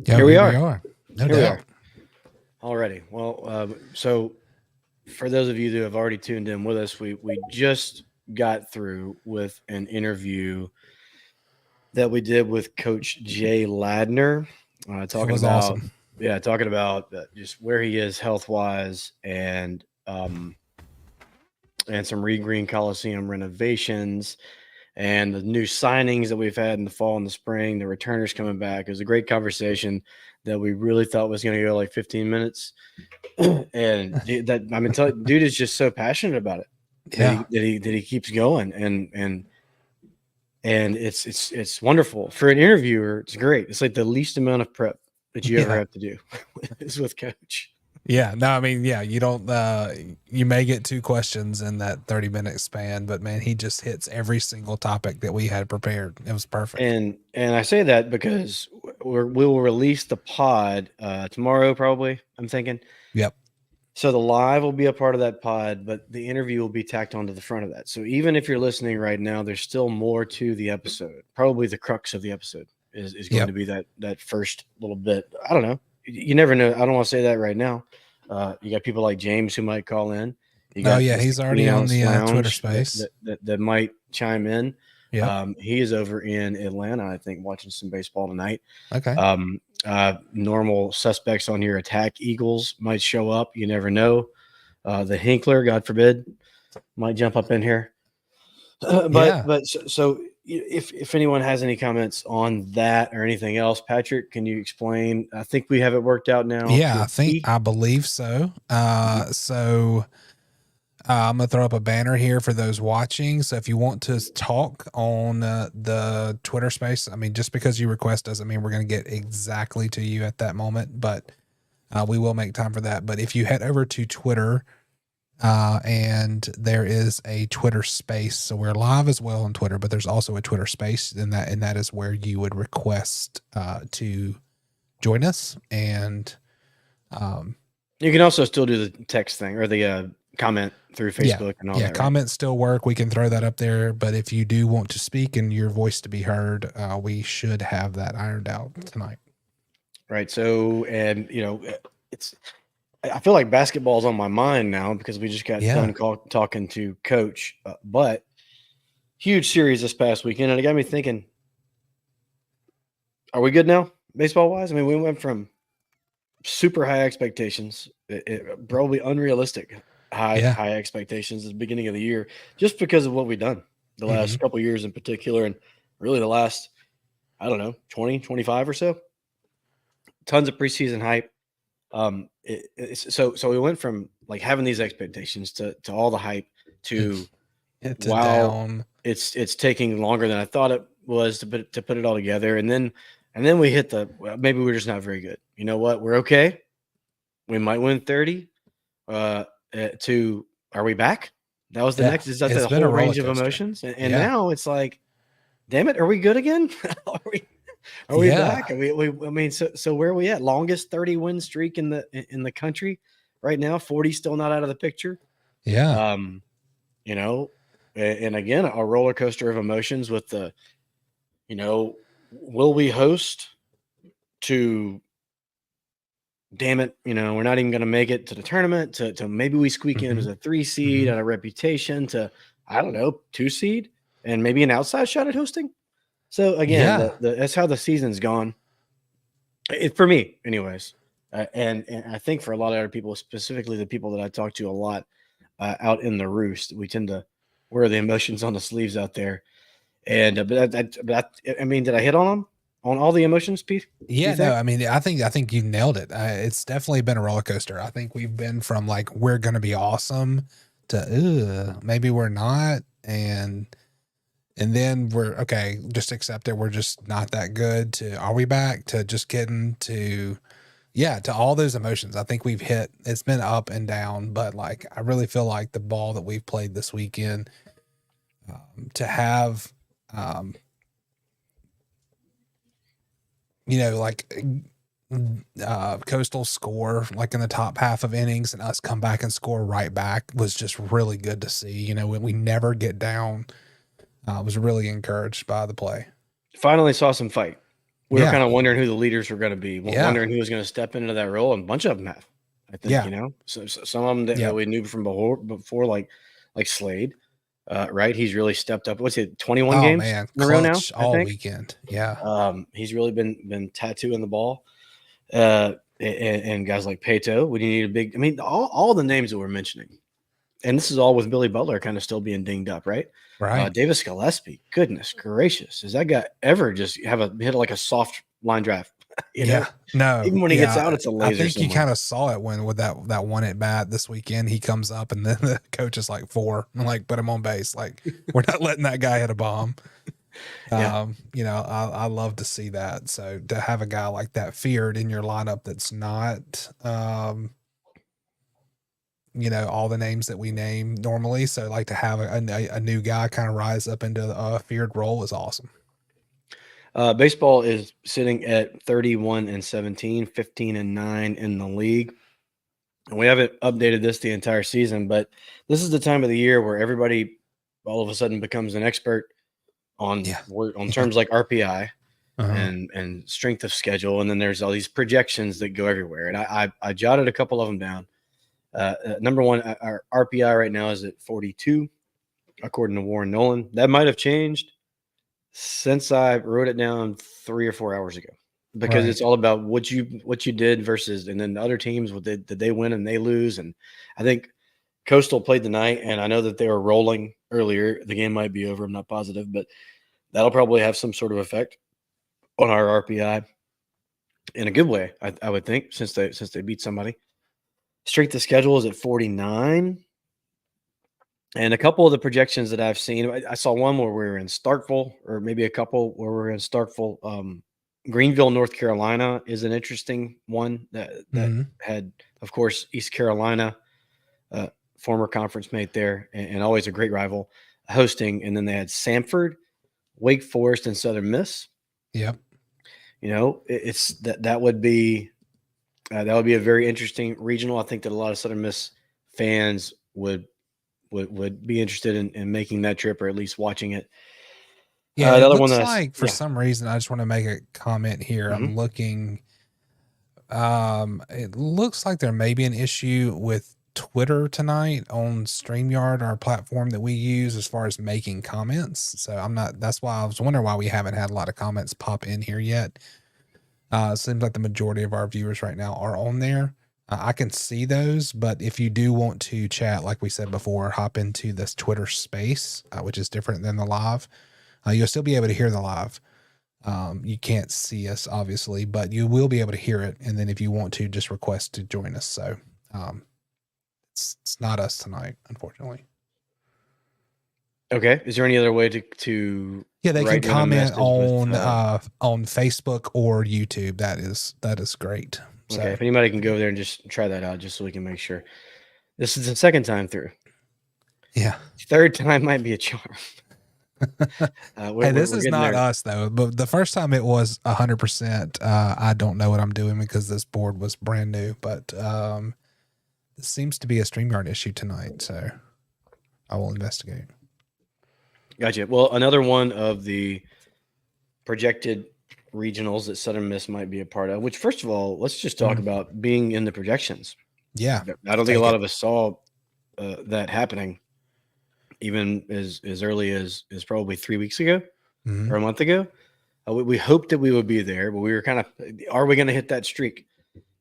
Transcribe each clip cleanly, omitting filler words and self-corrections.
Yeah, Here we here we are. are. No Here we are. doubt. Already. Well, so for those of you who have already tuned in with us, we just got through with an interview that we did with Coach Jay Ladner, It talking was about awesome. talking about just where he is health wise and some Green Coliseum renovations and the new signings that we've had in the fall and the spring, the returners coming back. It was a great conversation that we really thought was going to go like 15 minutes. And dude is just so passionate about it Yeah. that he keeps going, and it's wonderful for an interviewer. It's great. It's like the least amount of prep that you ever Yeah. have to do is with Coach. Yeah. No, I mean, yeah, you don't, you may get 2 questions in that 30-minute span, but man, he just hits every single topic that we had prepared. It was perfect. And I say that because we'll release the pod tomorrow, probably. I'm thinking. Yep. So the live will be a part of that pod, but the interview will be tacked onto the front of that. So even if you're listening right now, there's still more to the episode. Probably the crux of the episode is going to Yep. be that first little bit. I don't know. You never know. I don't want to say that right now. You got people like James who might call in. You Oh got yeah. the He's 16 already on ounce the Twitter lounge space. that might chime in. Yep. He is over in Atlanta, I think, watching some baseball tonight. Okay. Normal suspects on your attack Eagles might show up. You never know. The Hinkler, God forbid, might jump up in here. Yeah. So if anyone has any comments on that or anything else, Patrick, can you explain? I think we have it worked out now to Yeah. a T. I believe so. I'm going to throw up a banner here for those watching. So if you want to talk on the Twitter space, I mean, just because you request doesn't mean we're going to get exactly to you at that moment, but we will make time for that. But if you head over to Twitter, and there is a Twitter space. So we're live as well on Twitter, but there's also a Twitter space, and that is where you would request to join us. And you can also still do the text thing or the comment through Facebook and all that. Comments still work. We can throw that up there. But if you do want to speak and your voice to be heard, we should have that ironed out tonight. Right. So, and I feel like basketball's on my mind now because we just got done talking to Coach. But huge series this past weekend, and it got me thinking: are we good now, baseball wise? I mean, we went from super high expectations, probably unrealistic high expectations at the beginning of the year, just because of what we've done the last couple of years in particular, and really the last, I don't know, 20, 25 or so. Tons of preseason hype. So we went from like having these expectations to all the hype to wow, down. It's taking longer than I thought it was to put it all together, and then we hit maybe we're just not very good. You know what? We're okay. We might win 30. To are we back? That was the next. Is that the whole range of emotions? And now it's like, damn it, are we good again? Are we back? I mean, so where are we at? Longest 30-win streak in the country right now. 40 still not out of the picture. Yeah. And again, a roller coaster of emotions with the, will we host to, damn it, we're not even going to make it to the tournament, to maybe we squeak in as a 3 seed out of reputation to, I don't know, 2 seed and maybe an outside shot at hosting. So again, that's how the season's gone. For me, anyways, and I think for a lot of other people, specifically the people that I talk to a lot out in the roost, we tend to wear the emotions on the sleeves out there. And I mean, did I hit on them on all the emotions, Pete? Yeah, no, I mean, I think you nailed it. It's definitely been a roller coaster. I think we've been from like we're gonna be awesome to maybe we're not, and then we're okay, just accept it. We're just not that good to are we back to just getting to all those emotions. I think we've hit it's been up and down, but like I really feel like the ball that we've played this weekend to have like Coastal score like in the top half of innings and us come back and score right back was just really good to see. When we never get down. I was really encouraged by the play. Finally saw some fight. we were kind of wondering who the leaders were going to be, Yeah. wondering who was going to step into that role, and a bunch of them have. I think, Yeah. you know, so some of them that we knew from before, like Slade, right? He's really stepped up. What's it, 21 Oh games man, in a row now? clutch I all think. weekend. Yeah. He's really been tattooing the ball. And guys like Pato, would you need a big? I mean, all the names that we're mentioning, and this is all with Billy Butler kind of still being dinged up, right? Right. Davis Gillespie, goodness gracious, does that guy ever just hit like a soft line drive? You know? No. Even when he gets out, it's a laser. I think you somewhere. kind of saw it when with that one at bat this weekend. He comes up and then the coach is like 4. I'm like, put him on base. Like, we're not letting that guy hit a bomb. You know, I love to see that. So to have a guy like that feared in your lineup that's not you know, all the names that we name normally. So like to have a new guy kind of rise up into a feared role is awesome. Baseball is sitting at 31-17, 15-9 in the league. And we haven't updated this the entire season, but this is the time of the year where everybody all of a sudden becomes an expert on terms like RPI and strength of schedule. And then there's all these projections that go everywhere. And I jotted a couple of them down. Number one, our RPI right now is at 42, according to Warren Nolan. That might have changed since I wrote it down 3 or 4 hours ago, because it's all about what you did versus, and then the other teams, did they win and they lose. And I think Coastal played tonight, and I know that they were rolling earlier. The game might be over. I'm not positive, but that'll probably have some sort of effect on our RPI in a good way, I would think, since they beat somebody. Strength of schedule is at 49. And a couple of the projections that I've seen, I saw one where we were in Starkville, or maybe a couple where we're in Starkville. Greenville, North Carolina is an interesting one that had, of course, East Carolina, former conference mate there, and always a great rival, hosting. And then they had Samford, Wake Forest, and Southern Miss. Yep. You know, it's that would be a very interesting regional. I think that a lot of Southern Miss fans would be interested in making that trip, or at least watching it. Yeah, it looks like for some reason, I just want to make a comment here. I'm looking. It looks like there may be an issue with Twitter tonight on StreamYard, our platform that we use as far as making comments. So that's why I was wondering why we haven't had a lot of comments pop in here yet. It seems like the majority of our viewers right now are on there. I can see those, but if you do want to chat, like we said before, hop into this Twitter space, which is different than the live. You'll still be able to hear the live. You can't see us, obviously, but you will be able to hear it. And then if you want to, just request to join us. So it's not us tonight, unfortunately. Okay. Is there any other way to yeah, they can comment on Facebook or YouTube. That is great. So, okay, if anybody can go over there and just try that out, just so we can make sure. This is the second time through. Yeah. Third time might be a charm. Hey, this is not us though. But the first time it was 100%. I don't know what I'm doing because this board was brand new. But this seems to be a StreamYard issue tonight, so I will investigate. Gotcha. Well, another one of the projected regionals that Southern Miss might be a part of, which, first of all, let's just talk about being in the projections. Yeah. I don't think a lot of us saw that happening even as early as probably 3 weeks ago or a month ago. We hoped that we would be there, but we were kind of, are we going to hit that streak?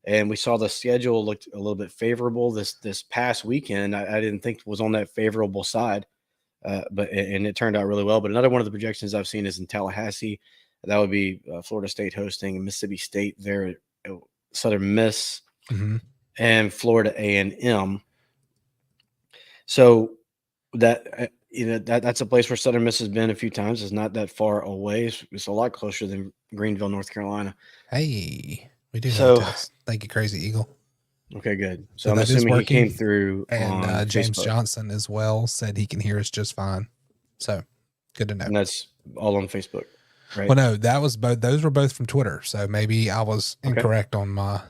And we saw the schedule looked a little bit favorable this past weekend. I didn't think was on that favorable side. But it turned out really well. But another one of the projections I've seen is in Tallahassee. That would be Florida State hosting Mississippi State there, Southern Miss, and Florida A&M. So that that's a place where Southern Miss has been a few times. It's not that far away. It's a lot closer than Greenville, North Carolina. Hey, we do have this. Thank you, Crazy Eagle. Okay, good. So I'm assuming he came through, and James Facebook. Johnson as well said he can hear us just fine. So good to know. And that's all on Facebook, right? Well, no, that was both. Those were both from Twitter. So maybe I was incorrect on my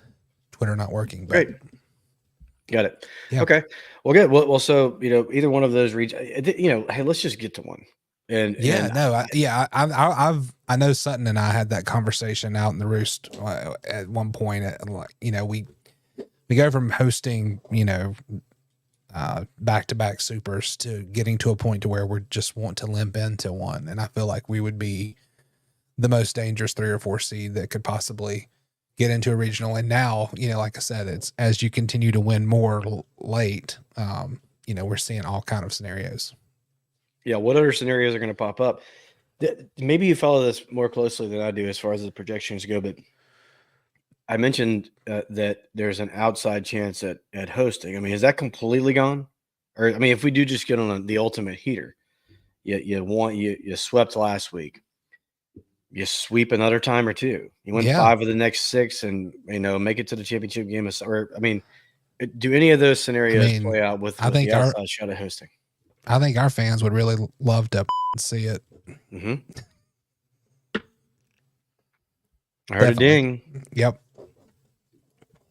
Twitter not working. But great. Got it. Yeah. Okay. Well, good. Well, so either one of those regions. Hey, let's just get to one. And I know Sutton and I had that conversation out in the Roost at one point. We go from hosting, back-to-back supers to getting to a point to where we just want to limp into one. And I feel like we would be the most dangerous 3 or 4 seed that could possibly get into a regional. And now, like I said, it's as you continue to win more late, we're seeing all kind of scenarios. Yeah. What other scenarios are going to pop up? Maybe you follow this more closely than I do as far as the projections go, but I mentioned that there's an outside chance at hosting. I mean, is that completely gone? Or I mean, if we do just get on the ultimate heater, you swept last week, you sweep another time or two, you win 5 of the next 6, and make it to the championship game. Or I mean, do any of those scenarios play out with the outside shot at hosting? I think our fans would really love to see it. Mm-hmm. I heard a ding. Yep.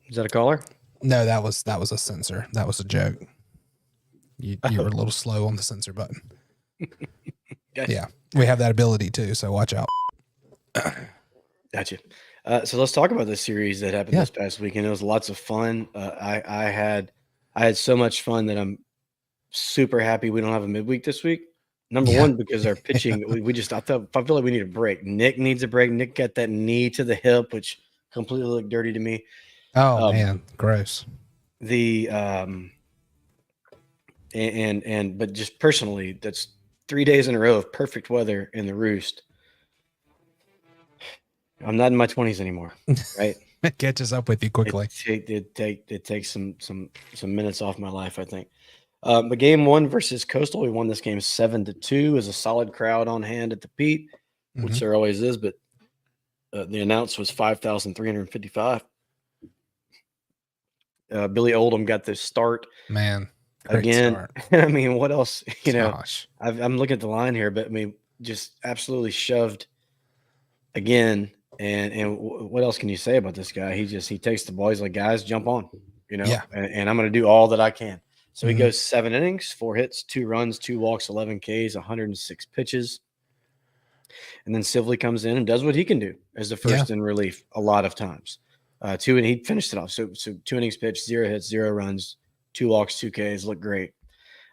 Is that a caller? No, that was a censor. That was a joke. You were a little slow on the censor button. Gotcha. Yeah, we have that ability too, so watch out. Gotcha. So let's talk about this series that happened this past weekend. It was lots of fun. I had so much fun that I'm super happy we don't have a midweek this week. Number one, because our pitching, I feel like we need a break. Nick needs a break. Nick got that knee to the hip, which completely looked dirty to me. Oh man, gross. But just personally, that's 3 days in a row of perfect weather in the Roost. I'm not in my 20s anymore, right? It catches up with you quickly. It takes some minutes off my life, I think. But game 1 versus Coastal, we won this game 7-2. Is a solid crowd on hand at the Pete, which there always is. But the announce was 5,355. Billy Oldham got this start. Man, again. Start. I mean, what else? Gosh. I'm looking at the line here, but I mean, just absolutely shoved again. And what else can you say about this guy? He takes the ball. He's like, guys, jump on. And I'm going to do all that I can. So he goes 7 innings, 4 hits, 2 runs, 2 walks, 11 Ks, 106 pitches. And then Sibley comes in and does what he can do as the first in relief a lot of times. 2, and he finished it off. So 2 innings pitched, 0 hits, 0 runs, 2 walks, 2 Ks. Look great.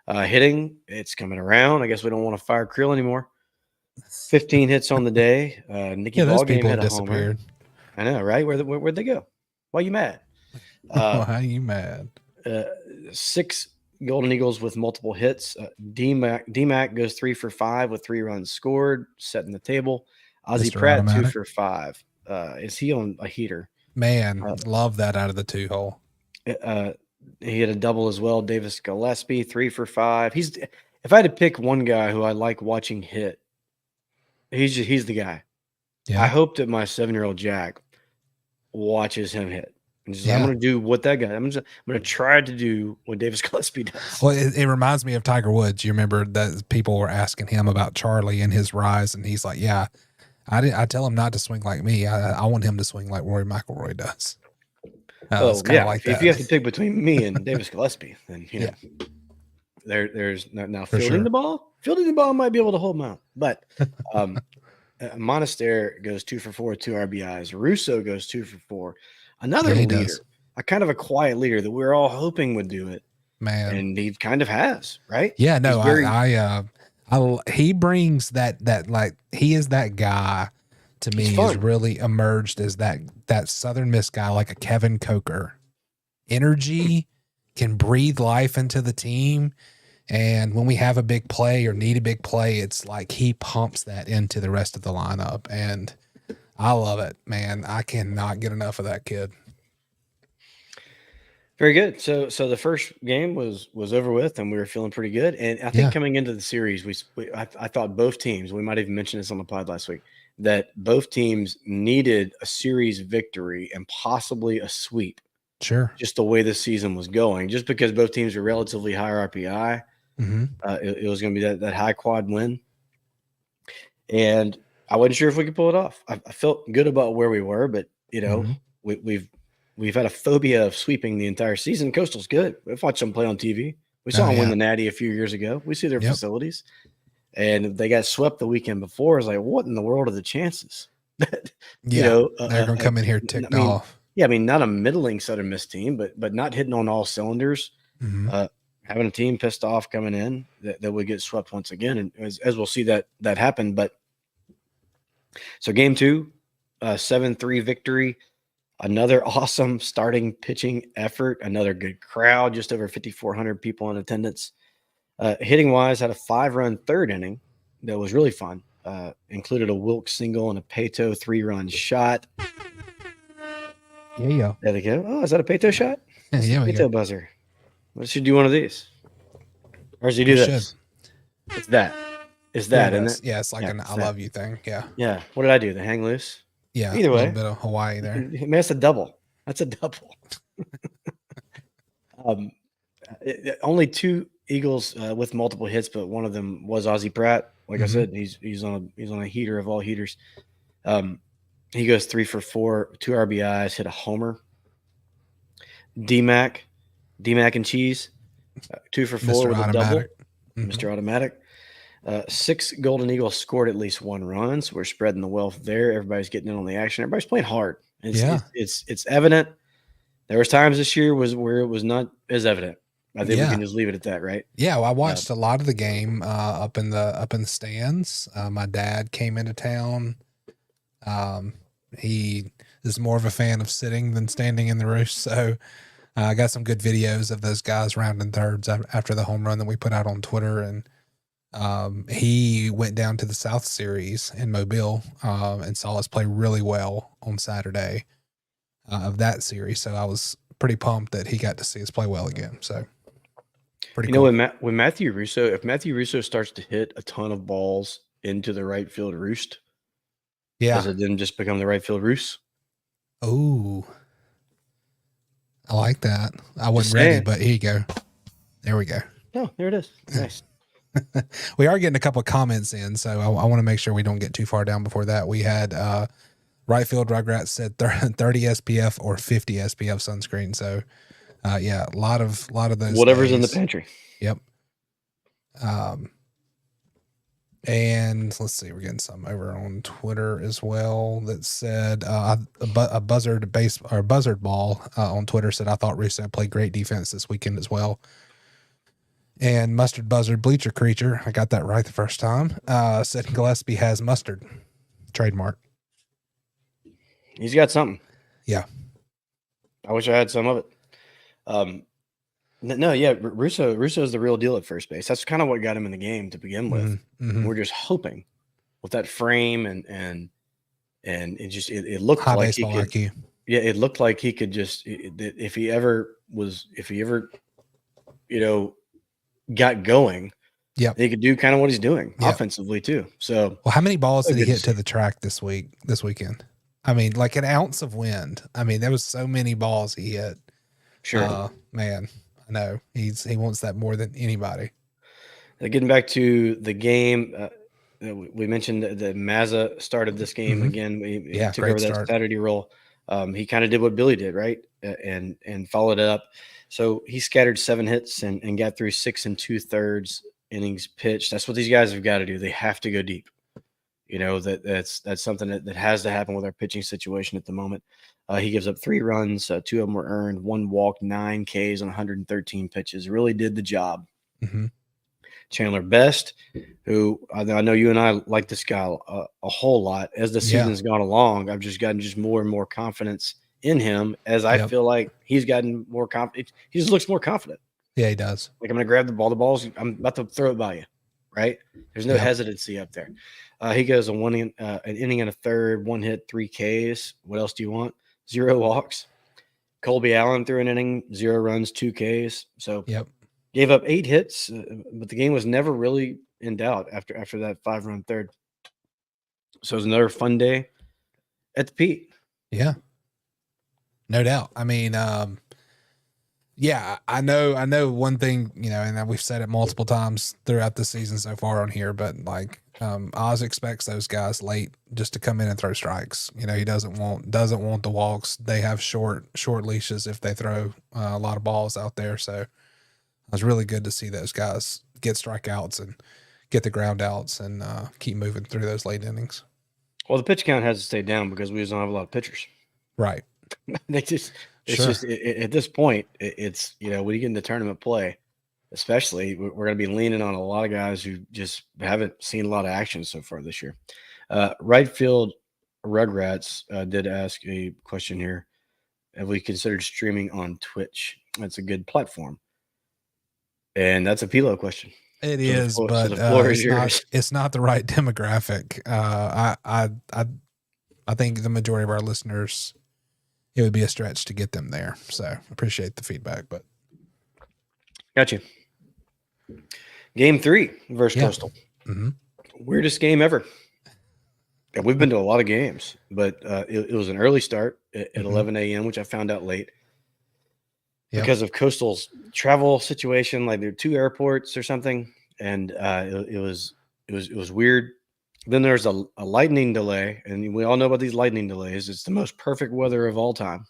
Hitting, it's coming around. I guess we don't want to fire Creel anymore. 15 hits on the day. Nicky Ballgame hit a homer. I know, right? Where'd they go? Why are you mad? Why are you mad? 6 Golden Eagles with multiple hits. D-Mac goes 3 for 5 with 3 runs scored, setting the table. Ozzie Pratt, 2 for 5. Is he on a heater? Man, love that out of the 2-hole. He had a double as well. Davis Gillespie, 3 for 5. If I had to pick one guy who I like watching hit, he's the guy. Yeah. I hope that my 7-year-old Jack watches him hit. I'm going to do what that guy. I'm going to try to do what Davis Gillespie does. Well, it reminds me of Tiger Woods. You remember that people were asking him about Charlie and his rise, and he's like, "Yeah, I tell him not to swing like me. I want him to swing like Rory McIlroy does." Like if you have to pick between me and Davis Gillespie, then there's now fielding the ball. Fielding the ball might be able to hold him out, but Monaster goes 2 for 4 with 2 RBIs. Russo goes 2 for 4. Another leader, a kind of a quiet leader that we're all hoping would do it, man, and he kind of has, right? Yeah, no, he brings that like he is that guy to me. He's really emerged as that Southern Miss guy, like a Kevin Coker. Energy, can breathe life into the team, and when we have a big play or need a big play, it's like he pumps that into the rest of the lineup, and I love it, man. I cannot get enough of that kid. Very good. So the first game was over with, and we were feeling pretty good. And I think coming into the series, I thought both teams, we might have mentioned this on the pod last week, that both teams needed a series victory and possibly a sweep. Sure. Just the way the season was going, just because both teams are relatively higher RPI. It was going to be that high quad win. And I wasn't sure if we could pull it off. I felt good about where we were, but we've had a phobia of sweeping the entire season. Coastal's good. We've watched them play on TV. We saw them win the Natty a few years ago. We see their facilities. and they got swept the weekend before. It's like, what in the world are the chances that, Yeah, they're gonna come in here I ticked mean, off. yeah, I mean, not a middling Southern Miss team, but not hitting on all cylinders. Mhm. Having a team pissed off coming in that would get swept once again, and as we'll see that happen. But so game 2, 7-3 victory. Another awesome starting pitching effort. Another good crowd. Just over 5,400 people in attendance. Hitting wise, had a 5-run third inning that was really fun. Included a Wilkes single and a Pato 3-run shot. Yeah. There they go. Oh, is that a Pato shot? That's Yeah, the we go. Pato buzzer. What should do one of these? Or does he do We should. this? It's that. It's Yeah, that, it isn't is. it? Yeah, it's like Yeah, an it's I that. love you thing. Yeah. Yeah. What did I do? The hang loose? Yeah. Either A little way. bit of Hawaii there. I mean, that's a double. That's a double. Only 2 Eagles with multiple hits, but one of them was Ozzie Pratt. Like I said, he's on a heater of all heaters. He goes 3 for 4, 2 RBIs, hit a homer. D-Mac and Cheese, 2 for 4 Mr. with a Automatic. double. Mr. Automatic. 6 Golden Eagles scored at least 1 run, so we're spreading the wealth there. Everybody's getting in on the action. Everybody's playing hard. It's evident. There was times this year where it was not as evident. I think we can just leave it at that, right? Yeah, well, I watched a lot of the game up in the stands. My dad came into town. He is more of a fan of sitting than standing in the roost, so I got some good videos of those guys rounding thirds after the home run that we put out on Twitter. And he went down to the South Series in Mobile and saw us play really well on Saturday of that series. So I was pretty pumped that he got to see us play well again. So pretty cool. When Matthew Russo, if Matthew Russo starts to hit a ton of balls into the right field roost, does it then just become the right field roost? Oh, I like that. I wasn't ready, but here you go. There we go. Oh, there it is. Nice. We are getting a couple of comments in, so I want to make sure we don't get too far down before that. We had right field Rugrats said 30 SPF or 50 SPF sunscreen. So yeah, a lot of those. Whatever's in the pantry. Yep. And let's see, we're getting some over on Twitter as well that said a buzzard ball on Twitter said, I thought Russo played great defense this weekend as well. And Mustard Buzzard Bleacher Creature, I got that right the first time, said Gillespie has mustard trademark. He's got something. Yeah. I wish I had some of it. No, yeah, Russo is the real deal at first base. That's kind of what got him in the game to begin with. We're just hoping with that frame and it looked high like he could. IQ. Yeah, it looked like he could just if he ever got going. Yeah, he could do kind of what he's doing offensively too. So, well, how many balls did he hit to the track this weekend? I mean, like an ounce of wind. I mean, there was so many balls he hit. Sure, man. I know he wants that more than anybody. Getting back to the game, we mentioned that Mazza started this game again. He took over that Saturday role. He kind of did what Billy did, right, and followed it up. So he scattered 7 hits and got through 6 2/3 innings pitched. That's what these guys have got to do. They have to go deep. That's something that has to happen with our pitching situation at the moment. He gives up 3 runs, 2 of them were earned, 1 walk, 9 Ks on 113 pitches. Really did the job. Chandler Best, who I know you and I like this guy a whole lot. As the season's gone along, I've just gotten more and more confidence in him as I feel like he's gotten more confident. He just looks more confident. Yeah, he does. Like, I'm going to grab the ball. The ball's, I'm about to throw it by you, right? There's no hesitancy up there. He goes an inning and a third, 1 hit, 3 Ks. What else do you want? 0 walks. Colby Allen threw an inning, 0 runs, 2 Ks. So gave up 8 hits, but the game was never really in doubt after that 5-run third. So it was another fun day at the Pete. Yeah, no doubt. I mean, yeah, I know one thing, and we've said it multiple times throughout the season so far on here, but like Oz expects those guys late just to come in and throw strikes. He doesn't want the walks. They have short leashes if they throw a lot of balls out there. So it was really good to see those guys get strikeouts and get the ground outs and keep moving through those late innings. Well, the pitch count has to stay down because we just don't have a lot of pitchers. Right. They just it's Sure. just at this point it's when you get into tournament play, especially we're going to be leaning on a lot of guys who just haven't seen a lot of action so far this year. Right field Rugrats did ask a question here. Have we considered streaming on Twitch? That's a good platform, and that's a PLo question. It So is, but the floor is yours. it's not the right demographic. I think the majority of our listeners, it would be a stretch to get them there. So appreciate the feedback, but Gotcha. Game 3 versus Yeah. Coastal. Mhm. Weirdest game ever. And we've been to a lot of games, but it was an early start at Mhm. 11 a.m., which I found out late Yep. because of Coastal's travel situation. Like there are 2 airports or something, and it was weird. Then there's a lightning delay, and we all know about these lightning delays. It's the most perfect weather of all time.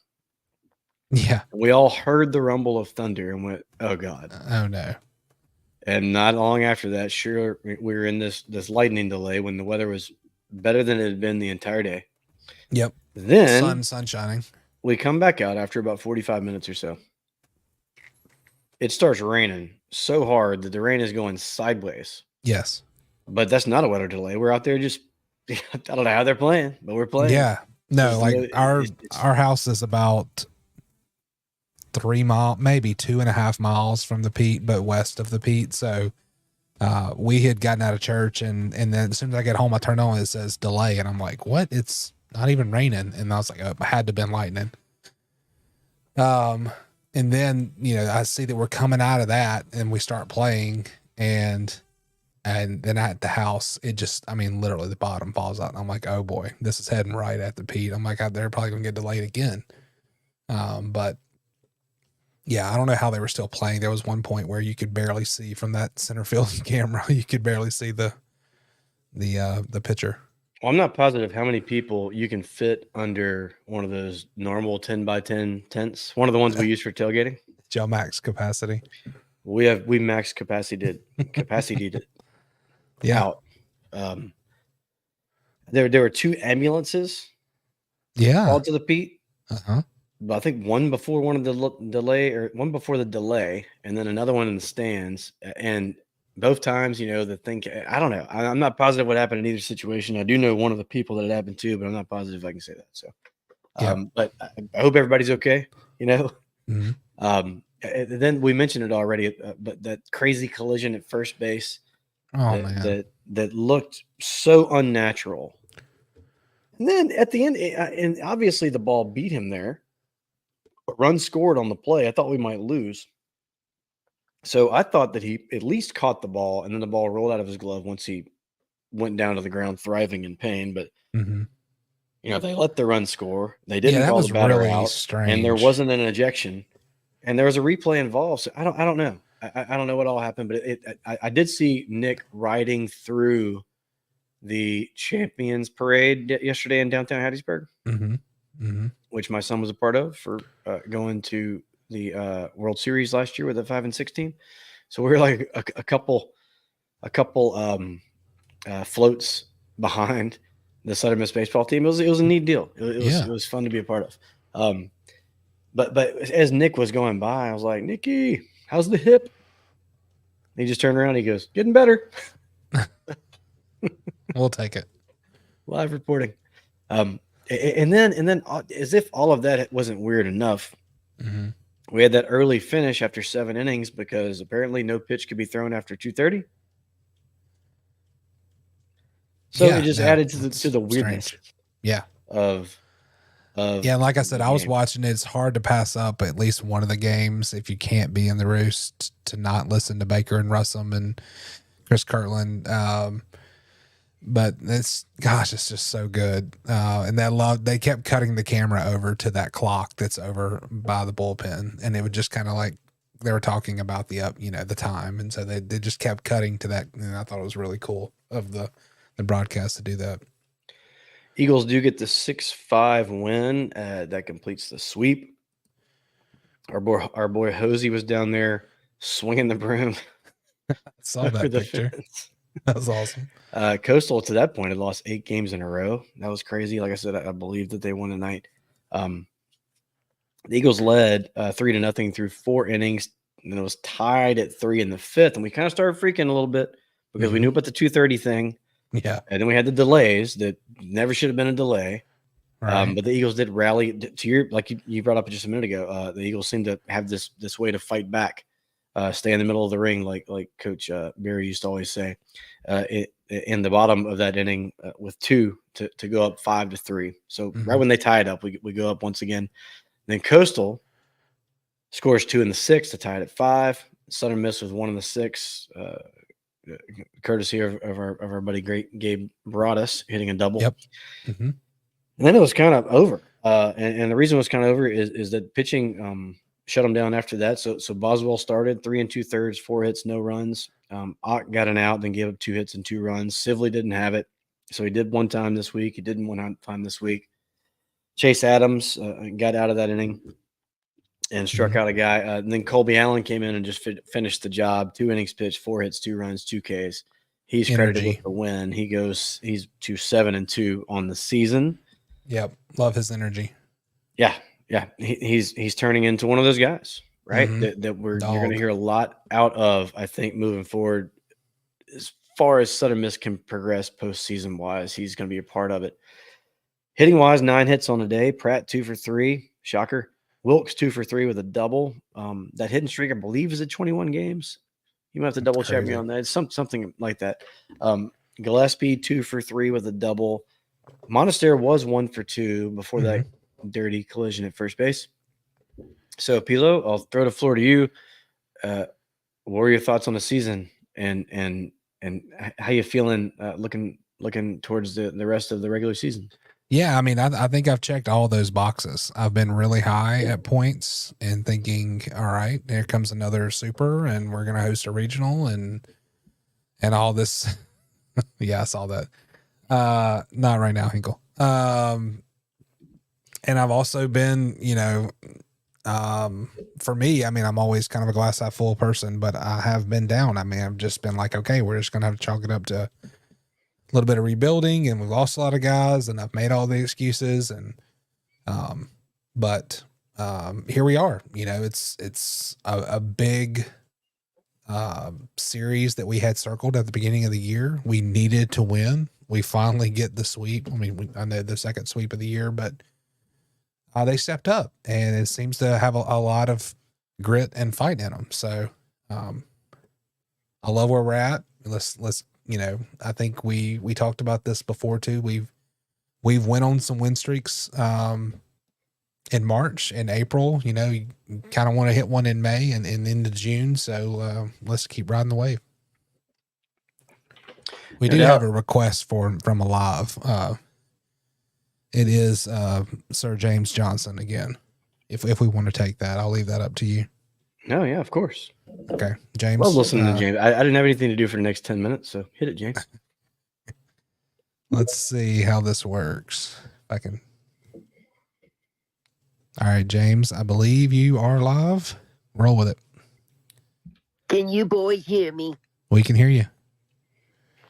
Yeah. We all heard the rumble of thunder and went, "Oh God!" Oh no. And not long after that, sure, we were in this lightning delay when the weather was better than it had been the entire day. Yep. Then Sun shining. we come back out after about 45 minutes or so. It starts raining so hard that the rain is going sideways. Yes. But that's not a weather delay. We're out there just I don't know how they're playing, but we're playing. Yeah. No, Just like know our house is about 3 mile, maybe 2.5 miles from the Pete, but west of the Pete. So we had gotten out of church and then as soon as I get home, I turn on, it says delay. And I'm like, what? It's not even raining. And I was like, oh, it had to have been lightning. And then, I see that we're coming out of that and we start playing and then at the house, it just, literally the bottom falls out. And I'm like, oh boy, this is heading right at the Pete. I'm like, they're probably going to get delayed again. But yeah, I don't know how they were still playing. There was one point where you could barely see from that center field camera. You could barely see the pitcher. Well, I'm not positive how many people you can fit under one of those normal 10 by 10 tents. One of the ones we use for tailgating. Joe max capacity. We max capacity did Yeah. out. There were 2 ambulances Yeah. called to the Pete. Uh-huh. But I think one before one of the one before the delay, and then another one in the stands. And both times, the thing, I don't know. I'm not positive what happened in either situation. I do know one of the people that it happened to, but I'm not positive I can say that. So, Yeah. But I hope everybody's okay. Mhm. And then we mentioned it already, but that crazy collision at first base Oh man. that looked so unnatural. And then at the end, and obviously the ball beat him there. A run scored on the play. I thought we might lose. So I thought that he at least caught the ball, and then the ball rolled out of his glove once he went down to the ground, thriving in pain. But Mhm. they let the run score. They didn't Yeah, that call was the batter really out, and there strange. wasn't an ejection, and there was a replay involved. So I don't know. I don't know what all happened, but I did see Nick riding through the Champions Parade yesterday in downtown Hattiesburg, Mhm. Mhm. which my son was a part of for going to the World Series last year with the 5 and 16. So we were like a couple floats behind the Southern Miss baseball team. It was a neat deal. It was fun to be a part of. But as Nick was going by, I was like, Nicky, how's the hip? And he just turned around. And he goes, getting better. We'll take it. Live reporting. And then as if all of that wasn't weird enough, Mhm. we had that early finish after 7 innings because apparently no pitch could be thrown after 2:30. So Yeah, it just no, added to that's the weirdness strange. Yeah. of Yeah, and like I said, the I was game. watching it. It's hard to pass up at least one of the games if you can't be in the roost to not listen to Baker and Russum and Chris Kirtland. But it's just so good. And they kept cutting the camera over to that clock that's over by the bullpen, and it would just kind of like they were talking about the time, and so they just kept cutting to that, and I thought it was really cool of the broadcast to do that. Eagles do get the 6-5 win. That completes the sweep. Our boy Hosey was down there swinging the broom I saw over that the picture. fence. That was awesome. Coastal to that point had lost 8 games in a row. That was crazy. Like I said, I believe that they won tonight. The Eagles led 3-0 through 4 innings, and it was tied at 3 in the 5th. And we kind of started freaking a little bit because we knew about the 2:30 thing. Yeah. And then we had the delays that never should have been a delay. Right. But the Eagles did rally to your, like you brought up just a minute ago. The Eagles seem to have this way to fight back, stay in the middle of the ring, like Coach Barry used to always say. In the bottom of that inning with 2 to go up 5-3. So right when they tie it up, we go up once again. Then Coastal scores 2 in the 6th to tie it at 5. Southern Miss with 1 in the 6, courtesy of our buddy great Gabe Broadus hitting a double. Yep. And then it was kind of over. And the reason it was kind of over is that pitching shut them down after that. So Boswell started 3 2/3, 4 hits, no runs. Ock got an out, then gave up 2 hits and 2 runs. Sibley didn't have it. So he did one time this week. He didn't one time this week. Chase Adams got out of that inning and struck out a guy. And then Colby Allen came in and just finished the job. 2 innings pitched, 4 hits, 2 runs, 2 Ks. He's credited with the win. He's to 7-2 on the season. Yep. Love his energy. Yeah. He's turning into one of those guys, right? That you're going to hear a lot out of, I think, moving forward. As far as Southern Miss can progress postseason wise, he's going to be a part of it. Hitting wise, 9 hits on the day. Pratt 2 for 3. Shocker. Wilkes 2 for 3 with a double. That hitting streak, I believe, is at 21 games. You might have to double check me on that. It's something like that. Gillespie 2 for 3 with a double. Monastery was 1 for 2 before that dirty collision at first base. So PLo, I'll throw the floor to you. What were your thoughts on the season and how you feeling looking towards the rest of the regular season? Yeah, I mean, I think I've checked all those boxes. I've been really high at points and thinking, all right, here comes another super, and we're gonna host a regional and all this. Yeah, I saw that. Not right now, Hinkle. And I've also been, for me, I mean, I'm always kind of a glass half full person, but I have been down. I mean, I've just been like, okay, we're just gonna have to chalk it up to a little bit of rebuilding, and we've lost a lot of guys, and I've made all the excuses, and but here we are. It's a big series that we had circled at the beginning of the year. We needed to win. We finally get the sweep. I mean, I know the second sweep of the year, but they stepped up, and it seems to have a lot of grit and fight in them. So I love where we're at. Let's I think we talked about this before too. We've went on some win streaks in March and April. You kind of want to hit one in May and into June. So let's keep riding the wave. We do have a request from Alive. It is Sir James Johnson again. If we want to take that, I'll leave that up to you. No, yeah, of course. Okay, James. Love listening to James. I didn't have anything to do for the next 10 minutes, so hit it, James. Let's see how this works. If I can. All right, James, I believe you are live. Roll with it. Can you boys hear me? We can hear you.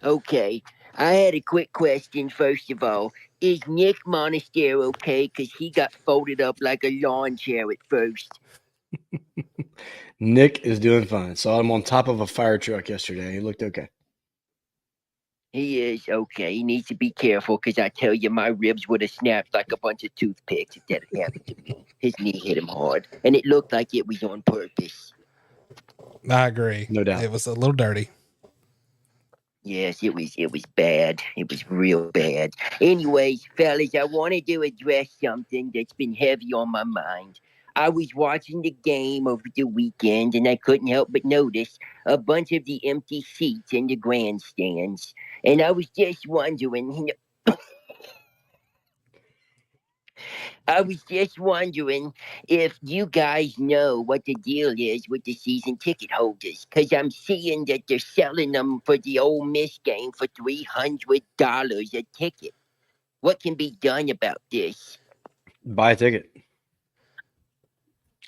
Okay. I had a quick question, first of all. Is Nick Monastery okay? Because he got folded up like a lawn chair at first. Nick is doing fine. Saw him on top of a fire truck yesterday. He looked okay. He is okay. He needs to be careful because I tell you, my ribs would have snapped like a bunch of toothpicks if that had happened to me. His knee hit him hard, and it looked like it was on purpose. I agree. No doubt. It was a little dirty. Yes, it was bad. It was real bad. Anyways, fellas, I wanted to address something that's been heavy on my mind. I was watching the game over the weekend, and I couldn't help but notice a bunch of the empty seats in the grandstands. And I was just wondering, if you guys know what the deal is with the season ticket holders, because I'm seeing that they're selling them for the Ole Miss game for $300 a ticket. What can be done about this? Buy a ticket.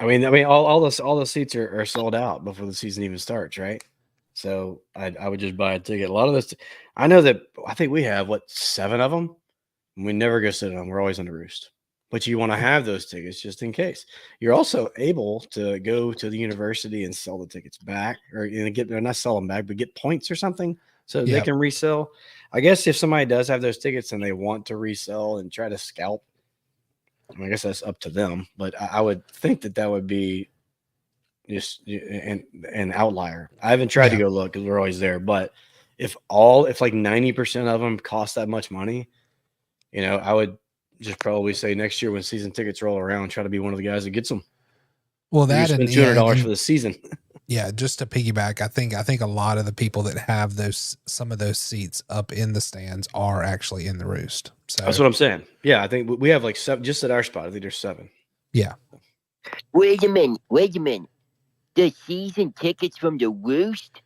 I mean, all the seats are sold out before the season even starts, right? So I would just buy a ticket. A lot of this, I know that I think we have 7 of them. And we never go sit on them. We're always on the roost. But you want to have those tickets just in case. You're also able to go to the university and sell the tickets back, or not sell them back, but get points or something so they Yep. can resell. I guess if somebody does have those tickets and they want to resell and try to scalp, I guess that's up to them. But I would think that would be just an outlier. I haven't tried to go look because we're always there. But if like 90% of them cost that much money, I would just probably say next year when season tickets roll around, try to be one of the guys that gets them. Well, You that spend and $200 for the season. Yeah, just to piggyback, I think a lot of the people that have some of those seats up in the stands are actually in the roost. So that's what I'm saying. Yeah, I think we have like 7 just at our spot. I think there's 7. Yeah. Wait a minute. The season tickets from the roost?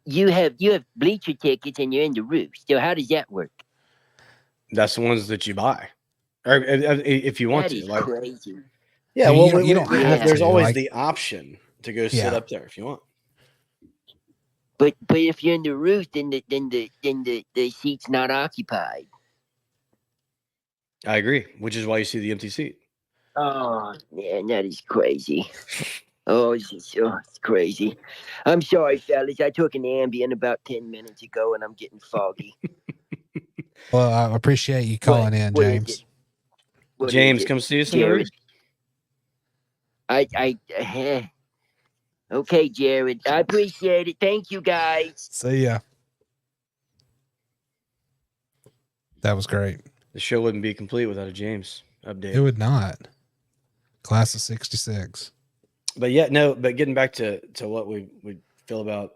You have bleacher tickets and you're in the roost. So how does that work? That's the ones that you buy, or if you want That to. is Like, crazy. yeah, well, you don't have there's to, always like, the option to go sit up there if you want. But if you're in the roost, then the seat's not occupied. I agree, which is why you see the empty seat. Oh man, that is crazy. Oh, it's crazy. I'm sorry, fellas. I took an Ambien about 10 minutes ago, and I'm getting foggy. Well, I appreciate you calling in, What is James. it? What James, is it, come see us in the Jared? roost. Okay, Jared. I appreciate it. Thank you, guys. See ya. That was great. The show wouldn't be complete without a James update. It would not. Class of 66. But yeah, no. But getting back to what we feel about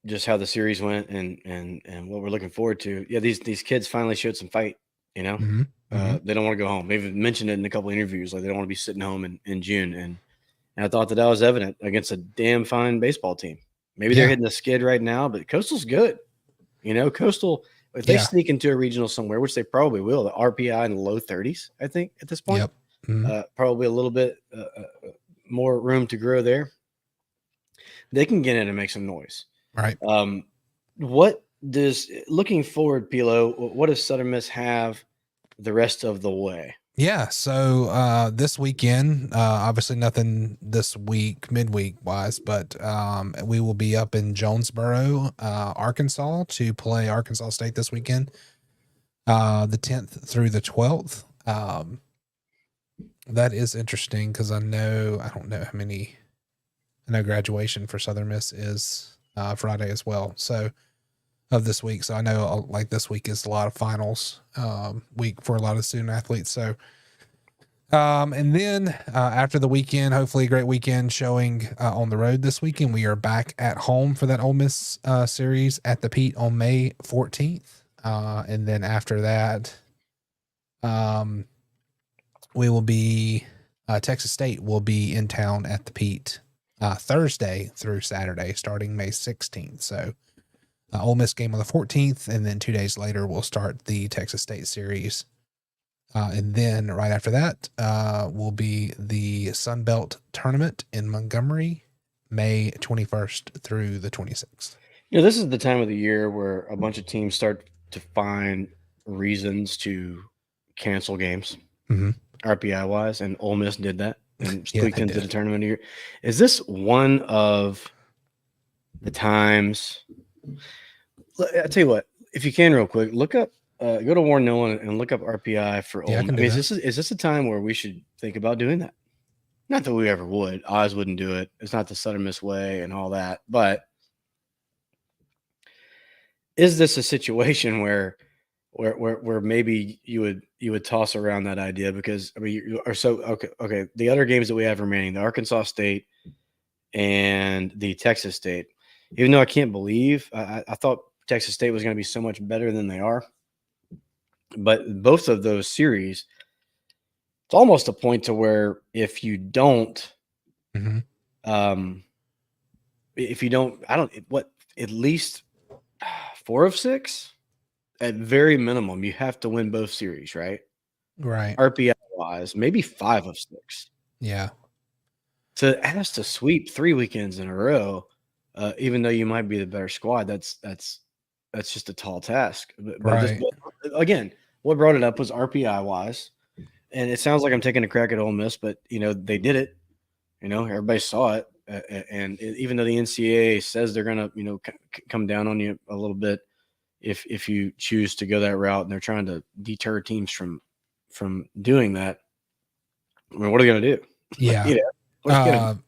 just how the series went and what we're looking forward to. Yeah, these kids finally showed some fight. They don't want to go home. They've mentioned it in a couple of interviews, like they don't want to be sitting home in June. And I thought that was evident against a damn fine baseball team. Maybe they're hitting the skid right now, but Coastal's good. Coastal, if they sneak into a regional somewhere, which they probably will, the RPI in the low 30s, I think, at this point. Yep. Probably a little bit more room to grow there. They can get in and make some noise. Right. What does, looking forward, PLo, what does Southern Miss have the rest of the way? Yeah. So this weekend, obviously nothing this week, midweek wise, but we will be up in Jonesboro, Arkansas, to play Arkansas State this weekend, the 10th through the 12th. That is interesting because I don't know how many. I know graduation for Southern Miss is Friday as well. So of this week. So I know like this week is a lot of finals week for a lot of student athletes. So and then after the weekend, hopefully a great weekend showing on the road this weekend. We are back at home for that Ole Miss series at the Pete on May 14th. And then after that, we will be Texas State will be in town at the Pete Thursday through Saturday, starting May 16th. So Ole Miss game on the 14th, and then 2 days later we'll start the Texas State series. And then right after that will be the Sun Belt tournament in Montgomery, May 21st through the 26th. This is the time of the year where a bunch of teams start to find reasons to cancel games, RPI wise, and Ole Miss did that and squeaked into the tournament here. Is this one of the times? I'll tell you what, if you can real quick, look up, go to Warren Nolan and look up RPI for Ole Miss. Is this a time where we should think about doing that? Not that we ever would. Oz wouldn't do it. It's not the Southern Miss way and all that. But is this a situation where maybe you would toss around that idea? Because I mean, okay. The other games that we have remaining, the Arkansas State and the Texas State. Even though I can't believe I thought Texas State was going to be so much better than they are, but both of those series, it's almost a point to where if you don't, at least 4 of 6 at very minimum, you have to win both series, right? Right. RPI wise, maybe 5 of 6. Yeah. To ask to sweep 3 weekends in a row even though you might be the better squad, that's just a tall task. But Right. again, what brought it up was RPI wise, and it sounds like I'm taking a crack at Ole Miss, but they did it. Everybody saw it, and even though the NCAA says they're gonna come down on you a little bit if you choose to go that route, and they're trying to deter teams from doing that. I mean, what are they gonna do? Yeah. What's gonna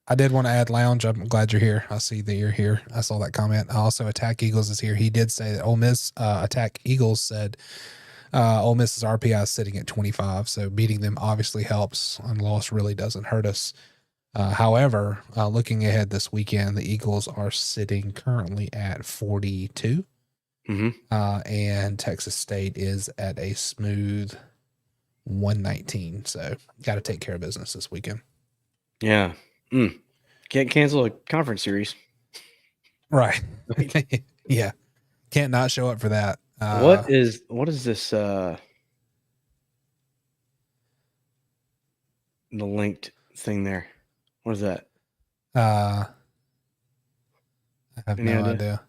I did want to add Lounge. I'm glad you're here. I see that you're here. I saw that comment. Also, Attack Eagles is here. He did say that Ole Miss, Attack Eagles said Ole Miss's RPI is sitting at 25. So beating them obviously helps, and loss really doesn't hurt us. However, looking ahead this weekend, the Eagles are sitting currently at 42. And Texas State is at a smooth 119. So got to take care of business this weekend. Yeah. Can't cancel a conference series. Right. Yeah. Can't not show up for that. What is this the linked thing there? What is that? I have Any no idea? idea.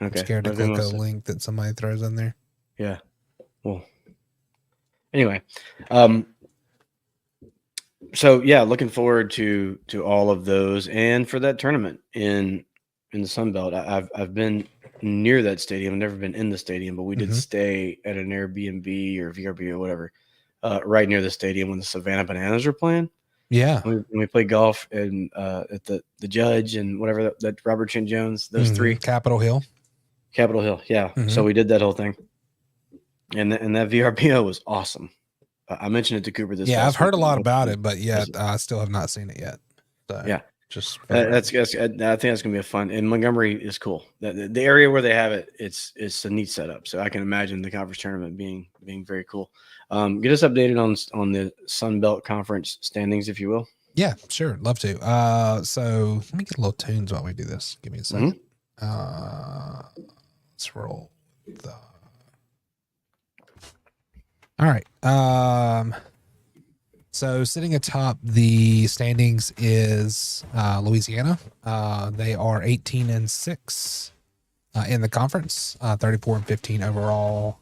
Okay. I'm scared to click a link that somebody throws in there. Yeah. Well, anyway, so yeah, looking forward to all of those, and for that tournament in the Sun Belt. I've been near that stadium. I've never been in the stadium, but we did stay at an Airbnb or VRB or whatever, right near the stadium when the Savannah Bananas were playing. Yeah. We played golf and at the Judge and whatever that Robert St. Jones, those three. Capitol Hill. Yeah. So we did that whole thing, and that VRBO was awesome. I mentioned it to Cooper this. Yeah, I've heard a lot about it, but yet I still have not seen it yet. So yeah, just I think that's gonna be a fun. And Montgomery is cool. The area where they have it, it's a neat setup. So I can imagine the conference tournament being very cool. Get us updated on the Sun Belt Conference standings, if you will. Yeah, sure, love to. So let me get a little tunes while we do this. Give me a second. Let's roll. All right. So sitting atop the standings is Louisiana. They are 18-6 in the conference, 34-15 overall.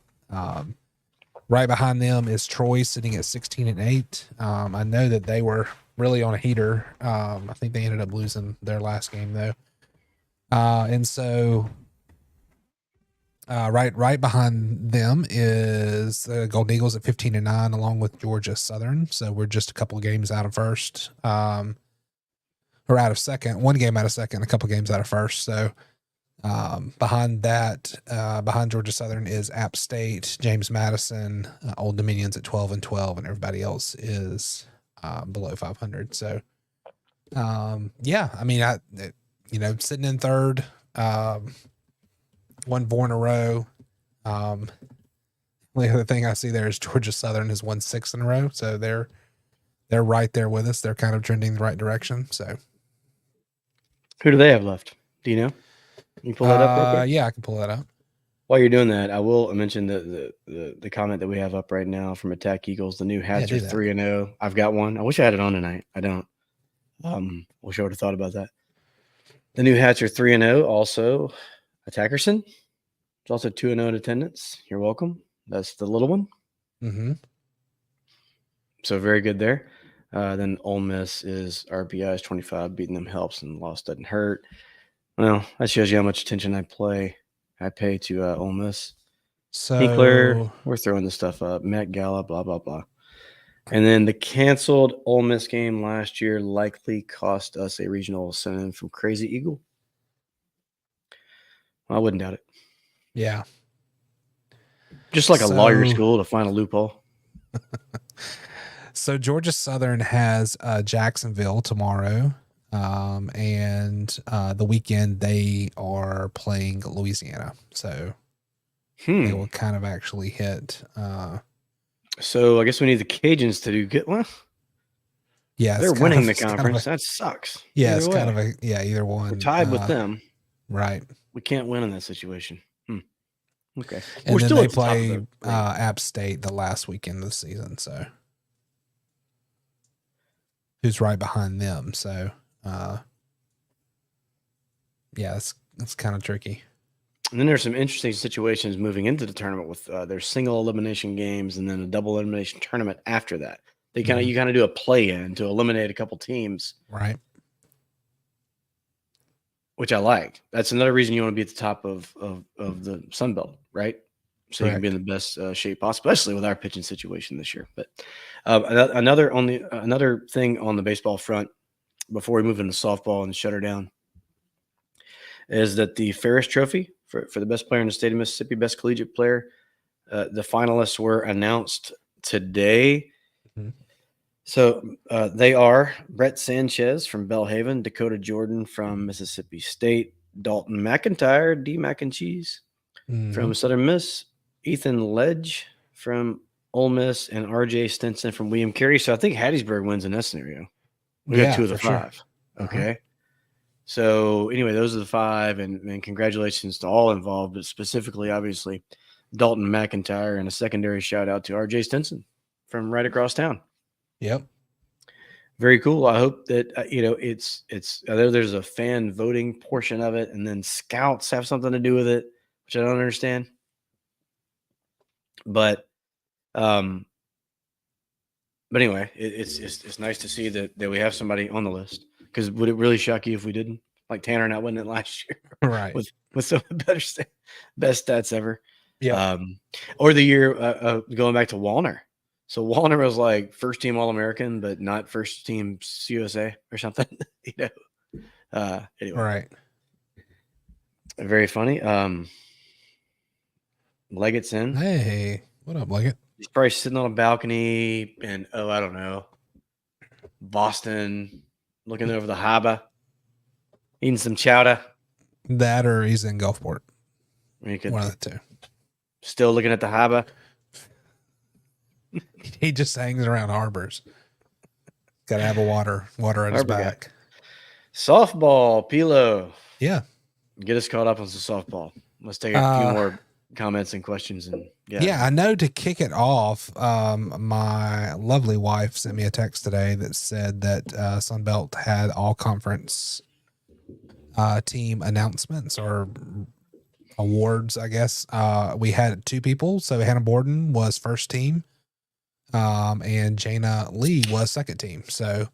Right behind them is Troy, sitting at 16-8. I know that they were really on a heater. I think they ended up losing their last game though. And so right behind them is the Golden Eagles at 15-9, along with Georgia Southern. So we're just a couple of games out of first, or out of second. One game out of second, a couple of games out of first. So behind that, behind Georgia Southern is App State, James Madison, Old Dominion's at 12-12, and everybody else is below 500. So yeah, I mean, sitting in third. Won 4 in a row. The other thing I see there is Georgia Southern has won 6 in a row, so they're right there with us. They're kind of trending the right direction. So, who do they have left? Do you know? Can you pull that up? Real quick? Yeah, I can pull that up. While you're doing that, I will mention the comment that we have up right now from Attack Eagles. The new hats are 3-0. I've got one. I wish I had it on tonight. I don't. Wish I would have thought about that. The new hats are 3-0. Also, Attackerson. It's also 2-0 in attendance. You're welcome. That's the little one. So very good there. Then Ole Miss is RPI is 25. Beating them helps, and loss doesn't hurt. Well, that shows you how much attention I pay to Ole Miss. So Hinkler, we're throwing this stuff up. Met Gala, blah blah blah. And then the canceled Ole Miss game last year likely cost us a regional synonym from Crazy Eagle. I wouldn't doubt it. Yeah. Just like a lawyer school to find a loophole. So Georgia Southern has Jacksonville tomorrow. And the weekend they are playing Louisiana. So they will kind of actually hit. So I guess we need the Cajuns to do good. Well, yeah, they're winning the conference. That sucks. Yeah, it's kind of either one. We're tied with them. Right. We can't win in that situation. Okay. And we're then they play App State the last weekend of the season. So who's right behind them? So yeah, it's kind of tricky. And then there's some interesting situations moving into the tournament with there's single elimination games and then a double elimination tournament after that. You kind of do a play-in to eliminate a couple teams, right? Which I like. That's another reason you want to be at the top of the Sun Belt, right? So you can be in the best shape possible, especially with our pitching situation this year. But another thing on the baseball front before we move into softball and shut her down is that the Ferris Trophy for the best player in the state of Mississippi, best collegiate player, the finalists were announced today. Mm-hmm. So they are Brett Sanchez from Belhaven, Dakota Jordan from Mississippi State, Dalton McIntyre, D Mac and Cheese from Southern Miss, Ethan Ledge from Ole Miss, and RJ Stinson from William Carey. So I think Hattiesburg wins in that scenario. We got 2 of the 5. Sure. Okay. So anyway, those are the 5, and congratulations to all involved, but specifically, obviously, Dalton McIntyre, and a secondary shout out to RJ Stinson from right across town. Yep. Very cool. I hope that, it's I know there's a fan voting portion of it, and then scouts have something to do with it, which I don't understand. But anyway, it's nice to see that we have somebody on the list, because would it really shock you if we didn't? Like Tanner not winning it last year, right? With some of the best stats ever. Yeah. Or the year going back to Wallner. So Wallner was like first team All-American, but not first team CUSA or something. Anyway. Right. Very funny. Leggett's in. Hey, what up, Leggett? He's probably sitting on a balcony in, I don't know, Boston, looking over the harbor, eating some chowder. That, or he's in Gulfport. One of the 2. Still looking at the harbor. He just hangs around harbors. Got to have a water at his back. Guy. Softball, PLo. Yeah. Get us caught up on some softball. Let's take a few more comments and questions. And yeah, I know, to kick it off, my lovely wife sent me a text today that said that Sunbelt had all conference team announcements or awards, I guess. We had 2 people. So Hannah Borden was first team, and Jana Lee was second team. So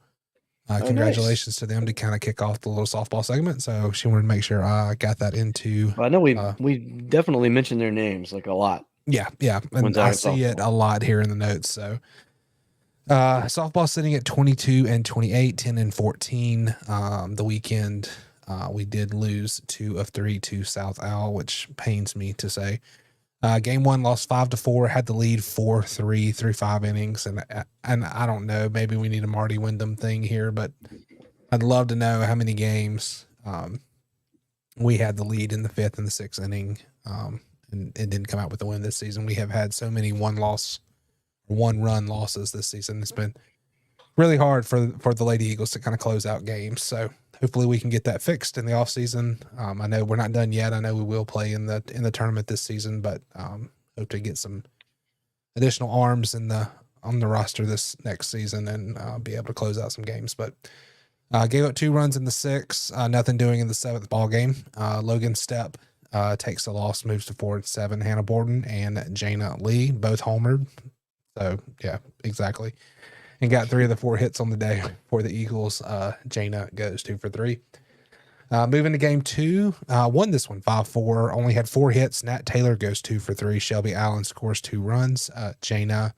congratulations to them to kind of kick off the little softball segment. So she wanted to make sure I got that into. I know we definitely mentioned their names like a lot. Yeah. And I see it a lot here in the notes. So softball sitting at 22-28, 10-14. The weekend, we did lose 2 of 3 to South Al, which pains me to say. Game 1 lost 5-4, had the lead 4-3 through 5 innings. And I don't know, maybe we need a Marty Wyndham thing here, but I'd love to know how many games we had the lead in the 5th and the 6th inning and didn't come out with a win this season. We have had so many one-run losses this season. It's been really hard for the Lady Eagles to kind of close out games. So hopefully we can get that fixed in the off season. I know we're not done yet. I know we will play in the tournament this season, but hope to get some additional arms on the roster this next season and be able to close out some games. But gave up 2 runs in the 6th, nothing doing in the 7th ball game. Logan Stepp takes the loss, moves to 4-7. Hannah Borden and Jana Lee both homered. So yeah, exactly. And got 3 of the 4 hits on the day for the Eagles. Jana goes 2 for 3. Moving to game 2, won this one 5-4. Only had 4 hits. Nat Taylor goes 2 for 3. Shelby Allen scores 2 runs. Jana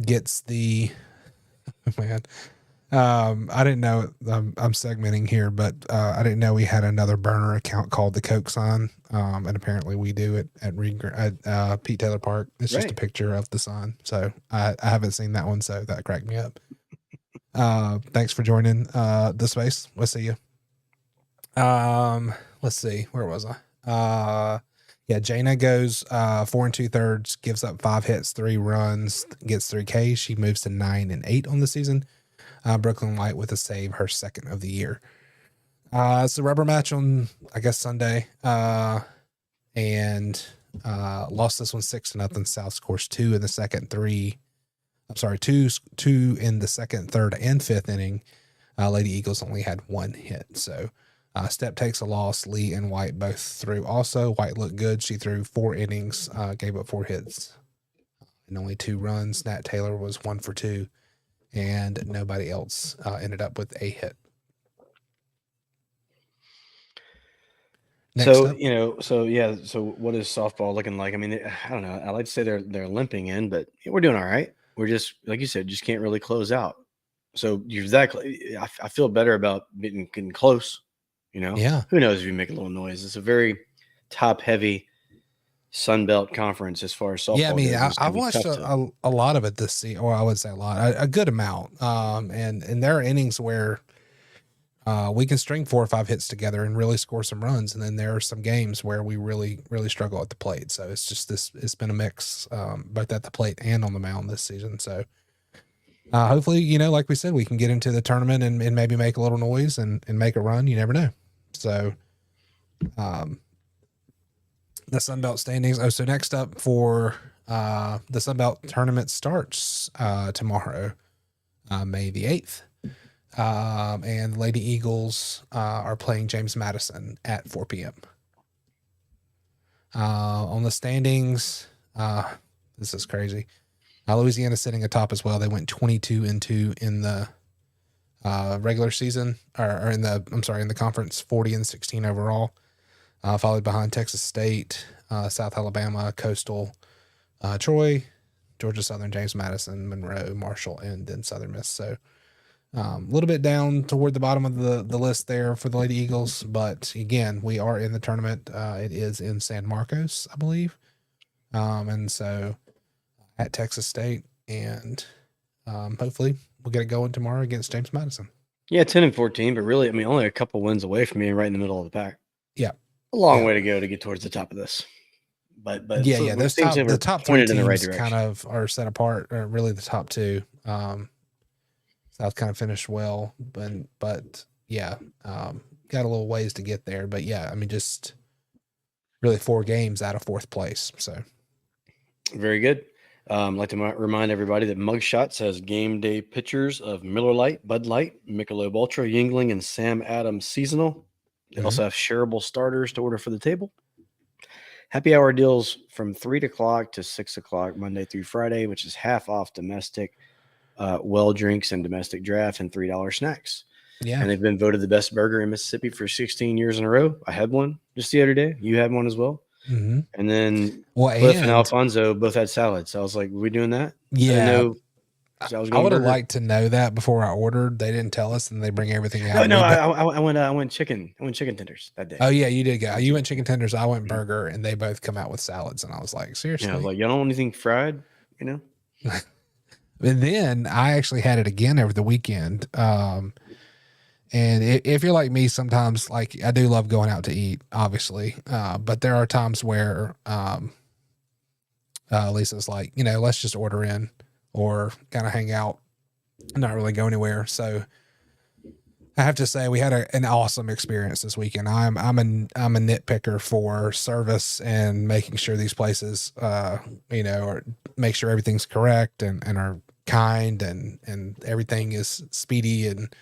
gets the I didn't know. I'm segmenting here, but I didn't know we had another burner account called the Coke Sign, and apparently we do it at Pete Taylor Park. It's just a picture of the sign, so I haven't seen that one, so that cracked me up. Thanks for joining the space. We'll see you. Let's see, where was I? Yeah, Jana goes 4 2/3, gives up 5 hits, 3 runs, gets 3 Ks. She moves to 9-8 on the season. Brooklyn White with a save, her 2nd of the year. It's a rubber match on, I guess, Sunday. And lost this one 6-0. South scores 2 in the 2nd, 3. I'm sorry, 2 in the 2nd, 3rd, and 5th inning. Lady Eagles only had 1 hit. So Step takes a loss. Lee and White both threw also. White looked good. She threw 4 innings, gave up 4 hits and only 2 runs. Nat Taylor was 1 for 2, and nobody else ended up with a hit. Next So, up. so what is softball looking like? I mean, I don't know. I like to say they're limping in, but we're doing all right. We're just, like you said, just can't really close out. So you're exactly, I feel better about getting close, Yeah. Who knows if you make a little noise. It's a very top heavy Sun Belt conference as far as softball Yeah, I mean, goes. It's I've gonna be watched tough to. a lot of it this season, or I would say a lot, a good amount. And there are innings where we can string 4 or 5 hits together and really score some runs, and then there are some games where we really, really struggle at the plate. So it's just this. It's been a mix, both at the plate and on the mound this season. So hopefully, like we said, we can get into the tournament and maybe make a little noise and make a run. You never know. So, the Sun Belt standings. Oh, so next up for the Sun Belt tournament starts tomorrow, May the 8th. And the Lady Eagles are playing James Madison at 4 p.m. On the standings, this is crazy. Louisiana sitting atop as well. They went 22-2 in the regular season, or in the conference, 40-16 overall. Followed behind Texas State, South Alabama, Coastal, Troy, Georgia Southern, James Madison, Monroe, Marshall, and then Southern Miss. So a little bit down toward the bottom of the list there for the Lady Eagles. But again, we are in the tournament. It is in San Marcos, I believe. And so at Texas State, and hopefully we'll get it going tomorrow against James Madison. Yeah, 10-14, but really, I mean, only a couple wins away from being right in the middle of the pack. Yeah. A long way to go to get towards the top of this. But yeah, those the top 3 teams right direction. kind of are set apart. Really, the top 2. South kind of finished well, but yeah, got a little ways to get there. But yeah, I mean, just really 4 games out of 4th place. So very good. I'd like to remind everybody that Mugshots has game day pictures of Miller Lite, Bud Light, Michelob Ultra, Yingling, and Sam Adams Seasonal. They also have shareable starters to order for the table. Happy hour deals from 3 o'clock to 6 o'clock Monday through Friday, which is half off domestic well drinks and domestic draft and $3 snacks. Yeah. And they've been voted the best burger in Mississippi for 16 years in a row. I had one just the other day. You had one as well. Mm-hmm. And then Cliff and Alfonso both had salads. So I was like, are we doing that? Yeah. I would have liked to know that before I ordered. They didn't tell us, and they bring everything out. I went chicken. I went chicken tenders that day. Oh yeah, you did go. You went chicken tenders. I went burger, and they both come out with salads. And I was like, seriously? Yeah, I was like, y'all don't want anything fried, And then I actually had it again over the weekend. And if you're like me, sometimes like I do love going out to eat, obviously. But there are times where Lisa's like, let's just order in or kind of hang out, not really go anywhere. So I have to say we had an awesome experience this weekend. I'm a nitpicker for service and making sure these places, or make sure everything's correct and are kind and everything is speedy and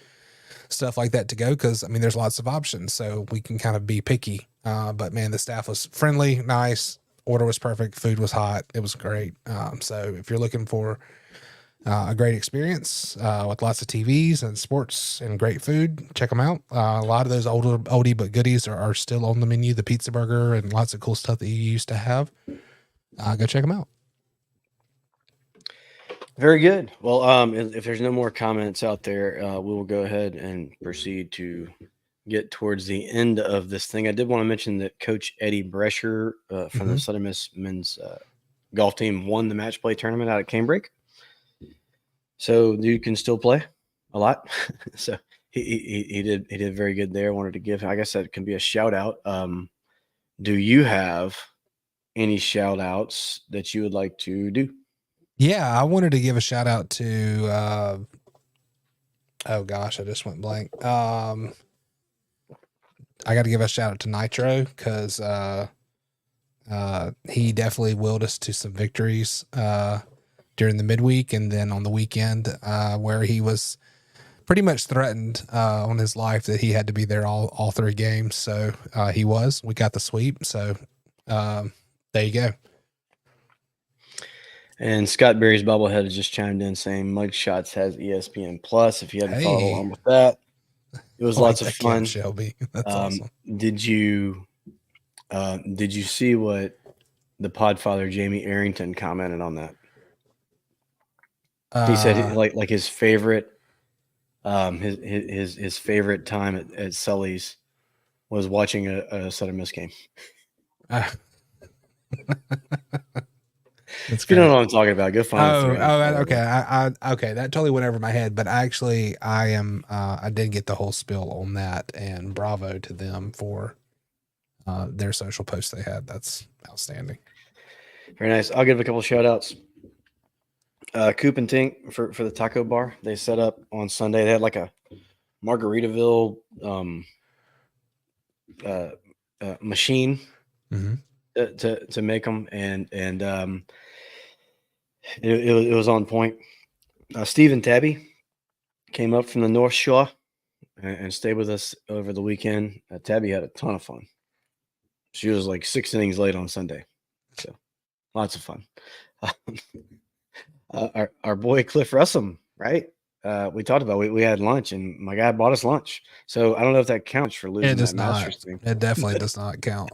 stuff like that to go. Cause I mean, there's lots of options, so we can kind of be picky. But man, the staff was friendly, nice. Order was perfect. Food was hot. It was great. So if you're looking for a great experience with lots of TVs and sports and great food, check them out. A lot of those oldie but goodies are still on the menu. The pizza burger and lots of cool stuff that you used to have. Go check them out. Very good. Well, if there's no more comments out there, we will go ahead and proceed to get towards the end of this thing. I did want to mention that Coach Eddie Brescher from the Southern Miss men's golf team won the match play tournament out at Canebrake. So dude can still play a lot. So he did very good there. Wanted to give, I guess that can be a shout out. Do you have any shout outs that you would like to do? Yeah, I wanted to give a shout out to oh gosh, I just went blank. I got to give a shout out to Nitro because he definitely willed us to some victories during the midweek and then on the weekend where he was pretty much threatened on his life that he had to be there all 3 games. So he was. We got the sweep. So there you go. And Scott Berry's bobblehead has just chimed in saying Mugshots has ESPN Plus. If you hadn't followed along with that, it was lots of fun. Shelby, that's awesome. Did you see what the Podfather Jamie Arrington commented on that? He said like his favorite, his favorite time at Sully's was watching a Southern Miss game. If you don't know what I'm talking about, go find it. Okay. Okay. That totally went over my head, but actually I did get the whole spill on that, and bravo to them for their social posts they had. That's outstanding. Very nice. I'll give a couple of shout outs. Coop and Tink for the taco bar. They set up on Sunday. They had like a Margaritaville machine to make them, and it was on point. Steve and Tabby came up from the North Shore and stayed with us over the weekend. Tabby had a ton of fun. She was like 6 innings late on Sunday, so lots of fun. Our boy Cliff Russum, right? We talked about we had lunch, and my guy bought us lunch. So I don't know if that counts for losing that Masters thing. It definitely does not count.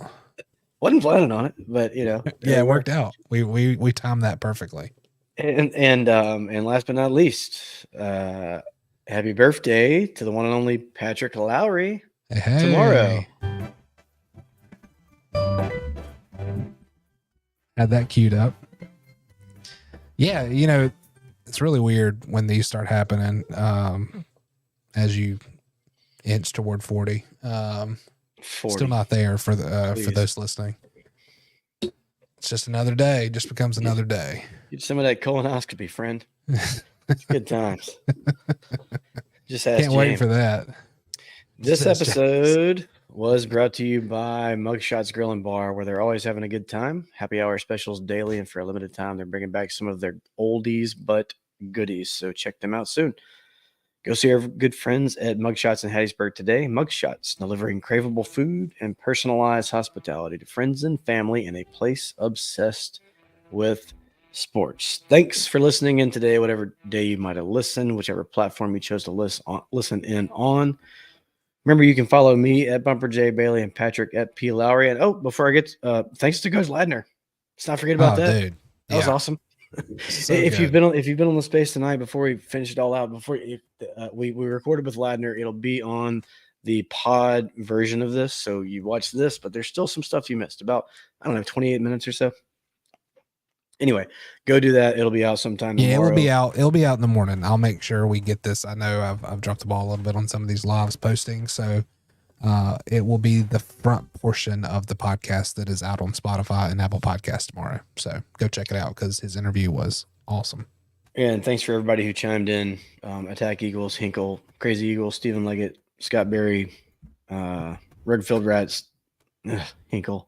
Wasn't planning on it, but yeah, it worked out. We timed that perfectly. And last but not least, happy birthday to the one and only Patrick Lowry tomorrow. Had that queued up. Yeah, it's really weird when these start happening as you inch toward 40. 40. Still not there for those listening. It's just another day. Just becomes another day. Get some of that colonoscopy, friend. It's good times. Just ask Can't wait for that. This episode was brought to you by Mugshots Grill and Bar, where they're always having a good time. Happy hour specials daily, and for a limited time, they're bringing back some of their oldies but goodies. So check them out soon. Go see our good friends at Mugshots in Hattiesburg today. Mugshots, delivering craveable food and personalized hospitality to friends and family in a place obsessed with sports. Thanks for listening in today, whatever day you might have listened, whichever platform you chose to listen in on. Remember, you can follow me at Bumper J Bailey and Patrick at P Lowry. And before I get, thanks to Coach Ladner. Let's not forget about that. Dude. That was awesome. So if you've been on the space tonight, before we finish it all out, we recorded with Ladner, it'll be on the pod version of this. So you watch this, but there's still some stuff you missed, about 28 minutes or so. Anyway, go do that. It'll be out sometime tomorrow. It will be out. It'll be out in the morning. I'll make sure we get this. I know I've dropped the ball a little bit on some of these lives posting, so it will be the front portion of the podcast that is out on Spotify and Apple Podcasts tomorrow. So go check it out because his interview was awesome. And thanks for everybody who chimed in. Attack Eagles, Hinkle, Crazy Eagles, Stephen Leggett, Scott Berry, Rugfield Rats, Hinkle,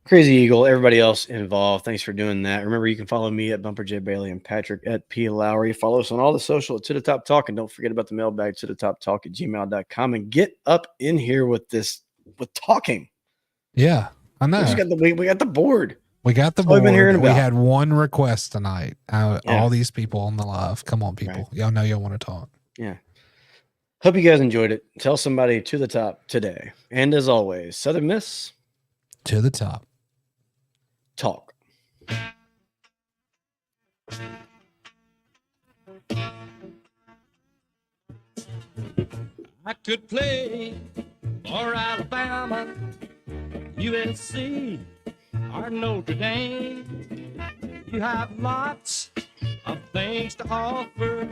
Crazy Eagle, everybody else involved. Thanks for doing that. Remember, you can follow me at Bumper J Bailey and Patrick at P Lowry. Follow us on all the social at To The Top Talk. And don't forget about the mailbag, to the top talk at gmail.com. And get up in here with talking. Yeah, I know. We got the board. We got the board. We had one request tonight. All these people on the live. Come on, people. Right. Y'all know y'all want to talk. Yeah. Hope you guys enjoyed it. Tell somebody to the top today. And as always, Southern Miss. To the top. Talk. I could play for Alabama, USC, or Notre Dame. You have lots of things to offer.